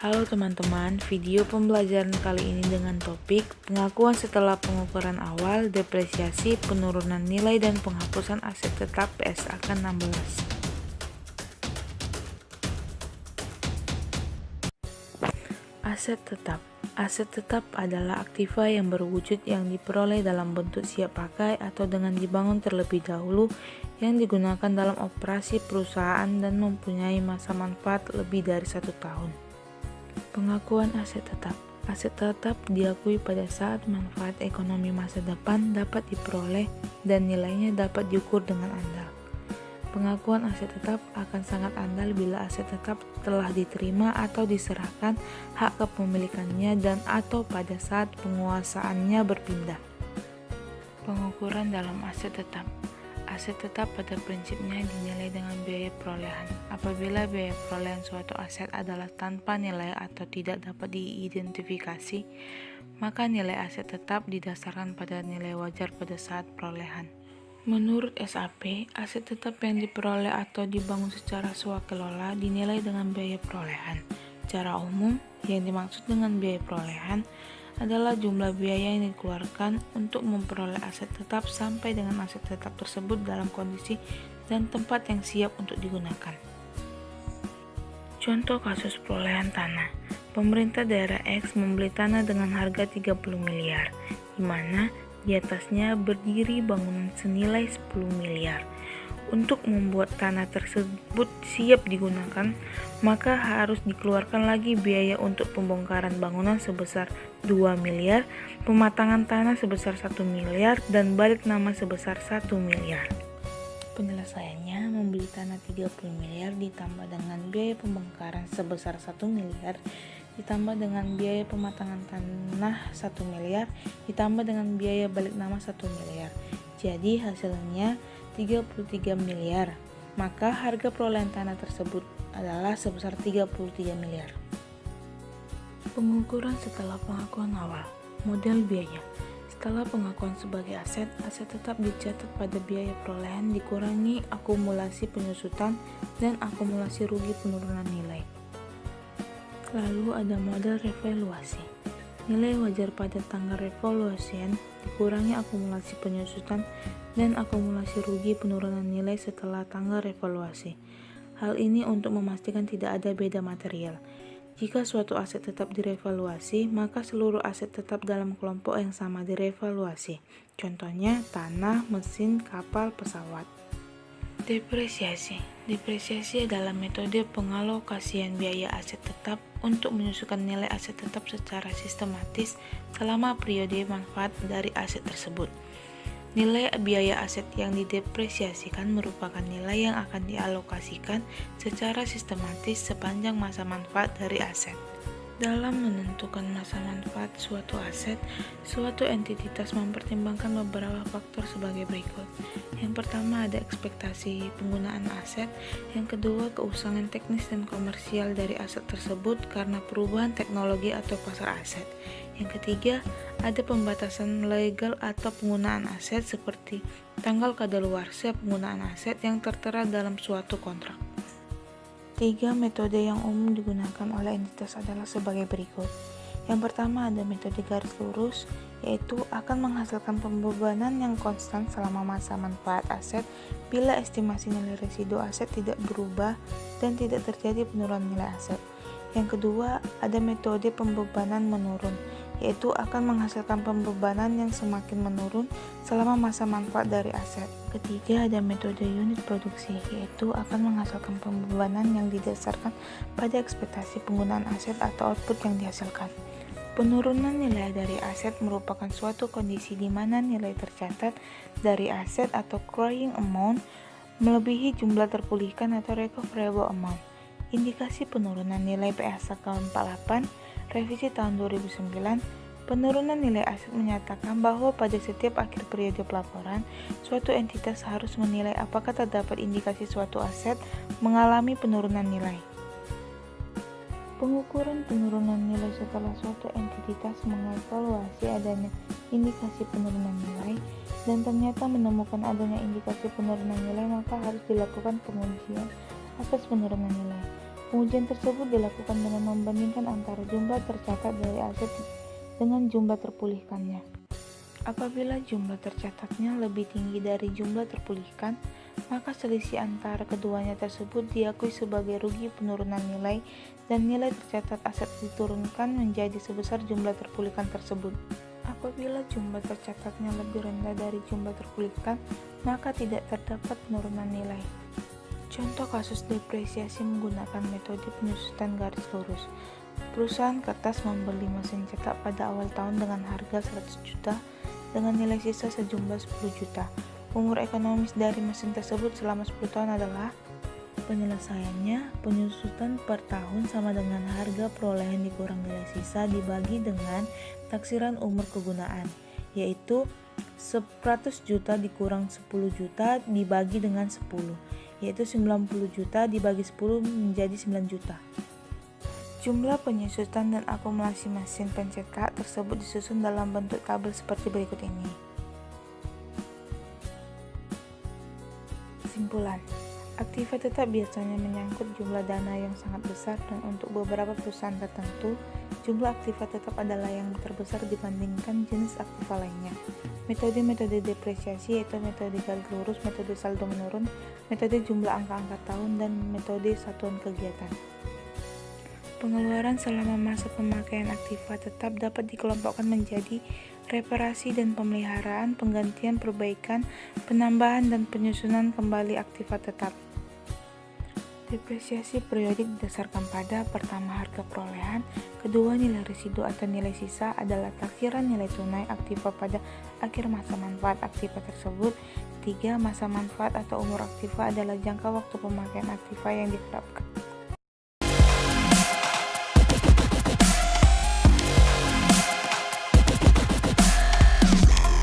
Halo teman-teman, video pembelajaran kali ini dengan topik pengakuan setelah pengukuran awal, depresiasi, penurunan nilai, dan penghapusan aset tetap PSAK 16. Aset tetap. Aset tetap adalah aktiva yang berwujud yang diperoleh dalam bentuk siap pakai atau dengan dibangun terlebih dahulu yang digunakan dalam operasi perusahaan dan mempunyai masa manfaat lebih dari 1 tahun. Pengakuan aset tetap. Aset tetap diakui pada saat manfaat ekonomi masa depan dapat diperoleh dan nilainya dapat diukur dengan andal. Pengakuan aset tetap akan sangat andal bila aset tetap telah diterima atau diserahkan hak kepemilikannya dan atau pada saat penguasaannya berpindah. Pengukuran dalam aset tetap. Aset tetap pada prinsipnya dinilai dengan biaya perolehan. Apabila biaya perolehan suatu aset adalah tanpa nilai atau tidak dapat diidentifikasi, maka nilai aset tetap didasarkan pada nilai wajar pada saat perolehan. Menurut SAP, aset tetap yang diperoleh atau dibangun secara swakelola dinilai dengan biaya perolehan. Secara umum, yang dimaksud dengan biaya perolehan adalah jumlah biaya yang dikeluarkan untuk memperoleh aset tetap sampai dengan aset tetap tersebut dalam kondisi dan tempat yang siap untuk digunakan. Contoh kasus perolehan tanah. Pemerintah daerah X membeli tanah dengan harga 30 miliar, di mana di atasnya berdiri bangunan senilai 10 miliar. Untuk membuat tanah tersebut siap digunakan, maka harus dikeluarkan lagi biaya untuk pembongkaran bangunan sebesar 2 miliar, pematangan tanah sebesar 1 miliar, dan balik nama sebesar 1 miliar. Penyelesaiannya, membeli tanah 30 miliar ditambah dengan biaya pembongkaran sebesar 1 miliar, ditambah dengan biaya pematangan tanah 1 miliar, ditambah dengan biaya balik nama 1 miliar. Jadi hasilnya 33 miliar. Maka harga perolehan tanah tersebut adalah sebesar 33 miliar. Pengukuran setelah pengakuan awal. Model biaya. Setelah pengakuan sebagai aset, aset tetap dicatat pada biaya perolehan dikurangi akumulasi penyusutan dan akumulasi rugi penurunan nilai. Lalu ada model revaluasi. Nilai wajar pada tanggal revaluasian dikurangi akumulasi penyusutan dan akumulasi rugi penurunan nilai setelah tanggal revaluasi. Hal ini untuk memastikan tidak ada beda material. Jika suatu aset tetap direvaluasi, maka seluruh aset tetap dalam kelompok yang sama direvaluasi. Contohnya tanah, mesin, kapal, pesawat. Depresiasi. Depresiasi adalah metode pengalokasian biaya aset tetap untuk menyusukan nilai aset tetap secara sistematis selama periode manfaat dari aset tersebut. Nilai biaya aset yang didepresiasikan merupakan nilai yang akan dialokasikan secara sistematis sepanjang masa manfaat dari aset. Dalam menentukan masa manfaat suatu aset, suatu entitas mempertimbangkan beberapa faktor sebagai berikut. Yang pertama ada ekspektasi penggunaan aset, yang kedua keusangan teknis dan komersial dari aset tersebut karena perubahan teknologi atau pasar aset. Yang ketiga, ada pembatasan legal atau penggunaan aset seperti tanggal kadaluarsa penggunaan aset yang tertera dalam suatu kontrak. 3 metode yang umum digunakan oleh entitas adalah sebagai berikut. Yang pertama ada metode garis lurus, yaitu akan menghasilkan pembebanan yang konstan selama masa manfaat aset bila estimasi nilai residu aset tidak berubah dan tidak terjadi penurunan nilai aset. Yang kedua ada metode pembebanan menurun, yaitu akan menghasilkan pembebanan yang semakin menurun selama masa manfaat dari aset. Ketiga ada metode unit produksi, yaitu akan menghasilkan pembebanan yang didasarkan pada ekspektasi penggunaan aset atau output yang dihasilkan. Penurunan nilai dari aset merupakan suatu kondisi di mana nilai tercatat dari aset atau carrying amount melebihi jumlah terpulihkan atau recoverable amount. Indikasi penurunan nilai PSAK 48 revisi tahun 2009, penurunan nilai aset menyatakan bahwa pada setiap akhir periode pelaporan, suatu entitas harus menilai apakah terdapat indikasi suatu aset mengalami penurunan nilai. Pengukuran penurunan nilai setelah suatu entitas mengevaluasi adanya indikasi penurunan nilai dan ternyata menemukan adanya indikasi penurunan nilai, maka harus dilakukan pengujian atas penurunan nilai. Pengujian tersebut dilakukan dengan membandingkan antara jumlah tercatat dari aset dengan jumlah terpulihkannya. Apabila jumlah tercatatnya lebih tinggi dari jumlah terpulihkan, maka selisih antara keduanya tersebut diakui sebagai rugi penurunan nilai dan nilai tercatat aset diturunkan menjadi sebesar jumlah terpulihkan tersebut. Apabila jumlah tercatatnya lebih rendah dari jumlah terpulihkan, maka tidak terdapat penurunan nilai. Contoh kasus depresiasi menggunakan metode penyusutan garis lurus. Perusahaan kertas membeli mesin cetak pada awal tahun dengan harga 100 juta dengan nilai sisa sejumlah 10 juta. Umur ekonomis dari mesin tersebut selama 10 tahun adalah penyelesaiannya, penyusutan per tahun sama dengan harga perolehan dikurang nilai sisa dibagi dengan taksiran umur kegunaan, yaitu 100 juta dikurang 10 juta dibagi dengan 10, yaitu 90 juta dibagi 10 menjadi 9 juta. Jumlah penyusutan dan akumulasi mesin pencetak tersebut disusun dalam bentuk tabel seperti berikut ini. Kesimpulan, aktiva tetap biasanya menyangkut jumlah dana yang sangat besar dan untuk beberapa perusahaan tertentu, jumlah aktiva tetap adalah yang terbesar dibandingkan jenis aktiva lainnya. Metode-metode depresiasi yaitu metode garis lurus, metode saldo menurun, metode jumlah angka-angka tahun, dan metode satuan kegiatan. Pengeluaran selama masa pemakaian aktiva tetap dapat dikelompokkan menjadi reparasi dan pemeliharaan, penggantian, perbaikan, penambahan, dan penyusunan kembali aktiva tetap. Depresiasi periodik didasarkan pada pertama harga perolehan, kedua nilai residu atau nilai sisa adalah taksiran nilai tunai aktiva pada akhir masa manfaat aktiva tersebut, ketiga masa manfaat atau umur aktiva adalah jangka waktu pemakaian aktiva yang ditetapkan.